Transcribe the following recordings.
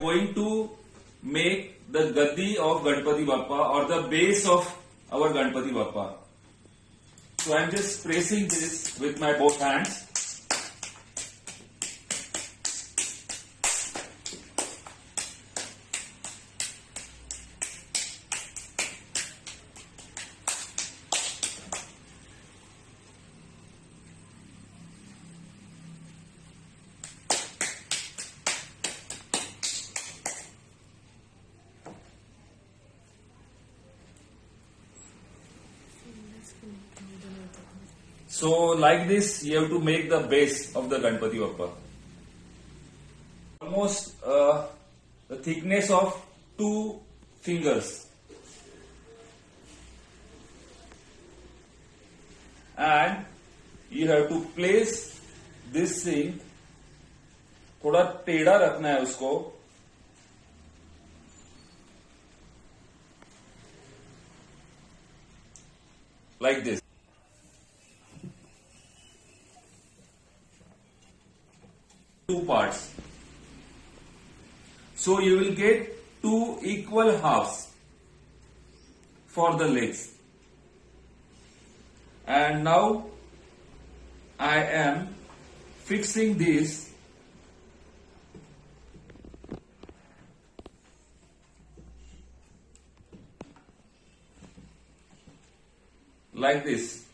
Going to make the Gaddi of Ganpati Bappa or the base of our Ganpati Bappa. So I am just pressing this with my both hands. So like this you have to make the base of the Ganpati Bappa. Almost the thickness of 2 fingers. And you have to place this thing, थोड़ा टेढ़ा रखना है उसको, like this. Two parts. So you will get 2 equal halves for the legs. And now I am fixing this like this,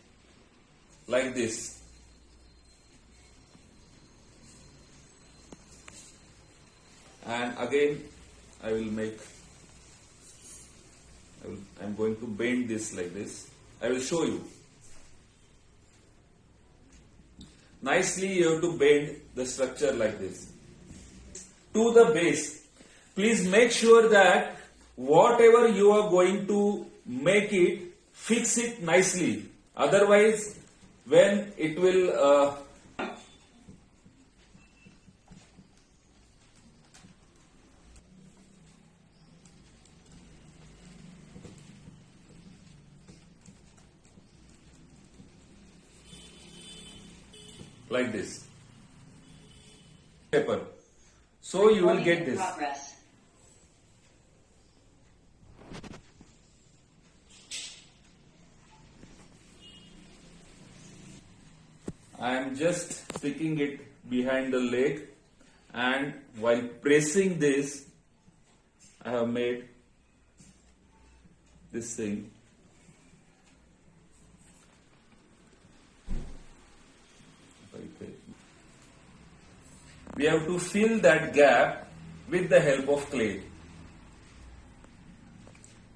like this. And again I am going to bend this like this. I will show you. Nicely you have to bend the structure like this. To the base, please make sure that whatever you are going to make it, fix it nicely. Otherwise, when it will like this paper, so you will get this. I am just sticking it behind the leg, and while pressing this I have made this thing. We have to fill that gap with the help of clay.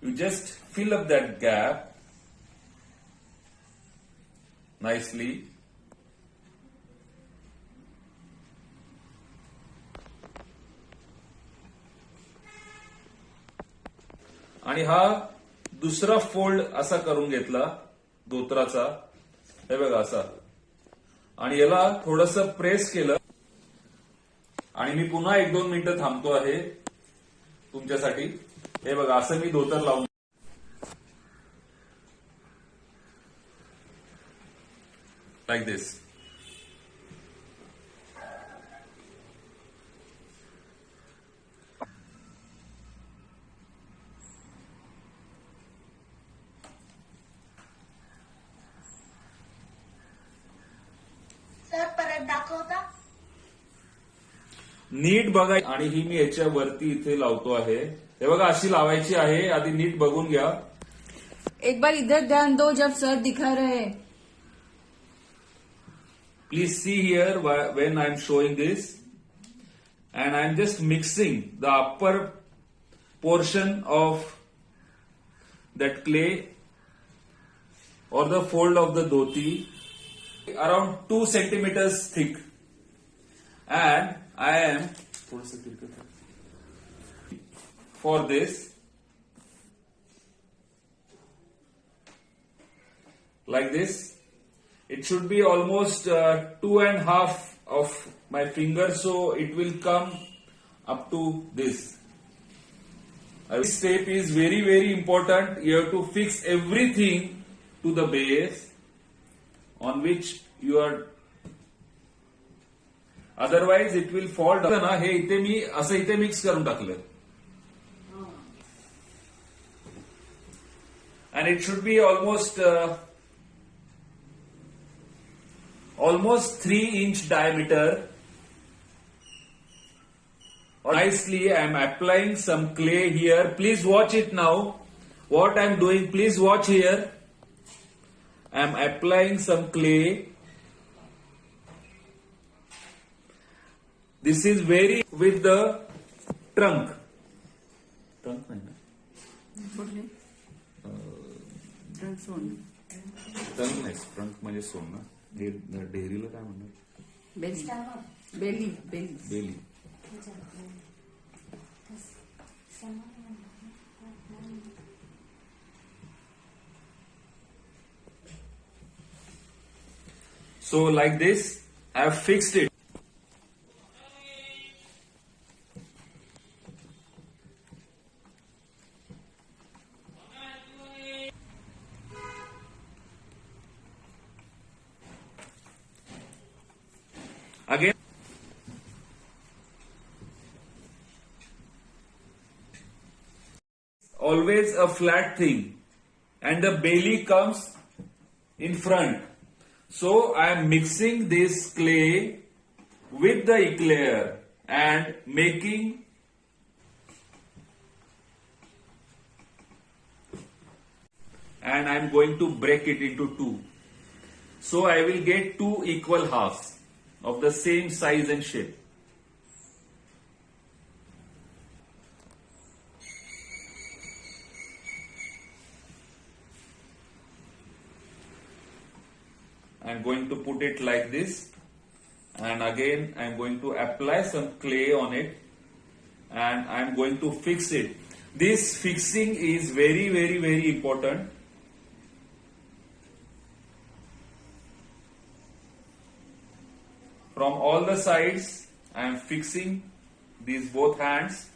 You just fill up that gap nicely. आणि हा दुसरा fold असा करून घेतला धोत्राचा, हे बघा असा, आणि याला थोडंसं प्रेस केलं. आणि मी पुन्हा 1-2 मिनिटं थांबतो आहे तुमच्यासाठी. हे बघा असं मी धोतर लावून like this. सर परत दाखवता. नीट बघा. आणि ही मी याच्या वरती इथे लावतो आहे. हे बघा अशी लावायची आहे. आधी नीट बघून घ्या. एक बार इधर ध्यान दो जब सर दिखा रहे हैं. Please see here when I am showing this, and I am just mixing the upper portion of that clay or the fold of the dhoti around 2 centimeters thick, and I am for this like this. It should be almost 2.5 of my finger, so it will come up to this. This step is very, very important. You have to fix everything to the base on which you are. Otherwise it will fall down ना. हे इथे मी असं इथे mix करून टाकलं. And it should be almost 3-inch diameter. Nicely, I am applying some clay here. Please watch it now. What I am doing, please watch here. I am applying some clay. This is very with the trunk. Trunk नाही ना? कुठले trunk सोन trunk नाही, trunk म्हणजे सोन ना. डेअरीला काय म्हणतात? बेली बेली बेली बेली. So like this, I have fixed it. Again, always a flat thing, and the belly comes in front. So I am mixing this clay with the eclair and making and I am going to break it into two. So I will get two equal halves of the same size and shape. I am going to put it like this, and again I am going to apply some clay on it, and I am going to fix it. This fixing is very, very, very important. From all the sides, I am fixing these both hands.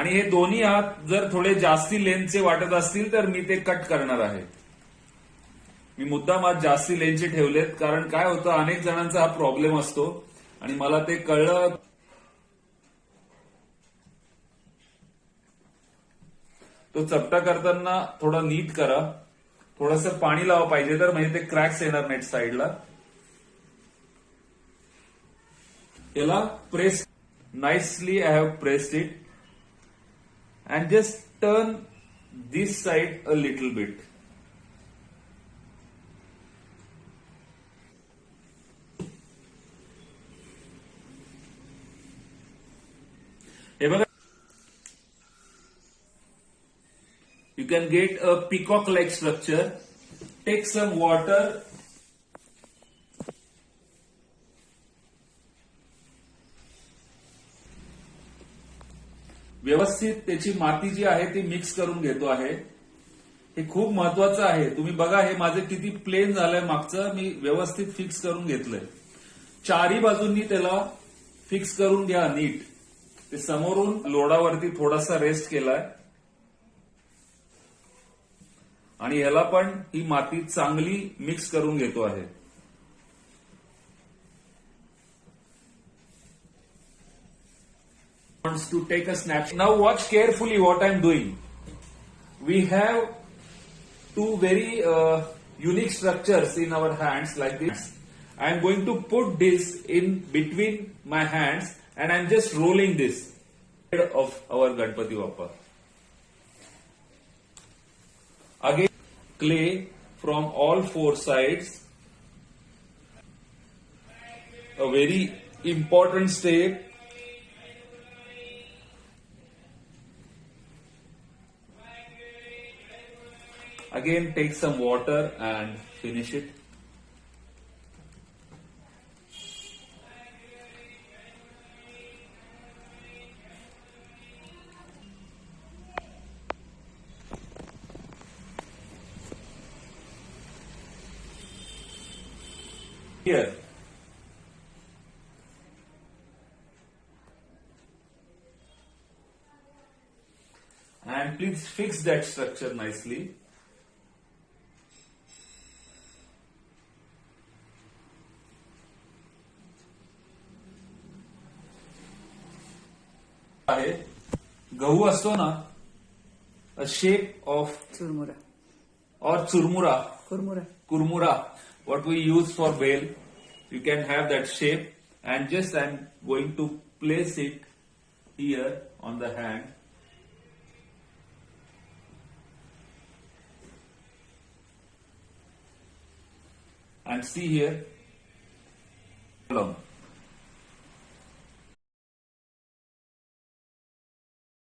आणि हे दोन्ही हात जर थोडे जास्ती लेंथचे वाटत असतील तर मी ते कट करणार आहे. मी मुद्दाम आज जास्ती लेंथचे ठेवलेत, कारण काय होतं, अनेक जणांचा हा प्रॉब्लेम असतो आणि मला ते कळलं. तो चपटा करताना थोडा नीट करा. थोडंसं पाणी लावा पाहिजे तर, म्हणजे ते क्रॅक्स येणार नाहीत साईडला. याला press nicely. I have pressed it and just turn this side a little bit. हे बघा, you can get a peacock like structure. Take some water. व्यवस्थित त्याची माती जी आहे ती मिक्स करून घेतो आहे. हे खूप महत्वाचं आहे. तुम्ही बघा, हे माझं किती प्लेन झालंय मागचं. मी व्यवस्थित फिक्स करून घेतलंय. चारी बाजूंनी त्याला फिक्स करून घ्या नीट. ते समोरून लोडावरती थोडासा रेस्ट केलाय आणि ह्याला पण ही माती चांगली मिक्स करून घेतो आहे. Wants to take a snapshot. Now watch carefully what I am doing. We have two very unique structures in our hands like this. I am going to put this in between my hands and I am just rolling this of our Ganpati Bappa. Again, clay from all four sides. A very important step. Again, take some water and finish it. Here, and please fix that structure nicely. आहे गहू असतो ना, a shape of Churmura or churmura, कुरमुरा kurmura, what we use for bale. You can have that shape, and just I'm going to place it here on the hand. And see here,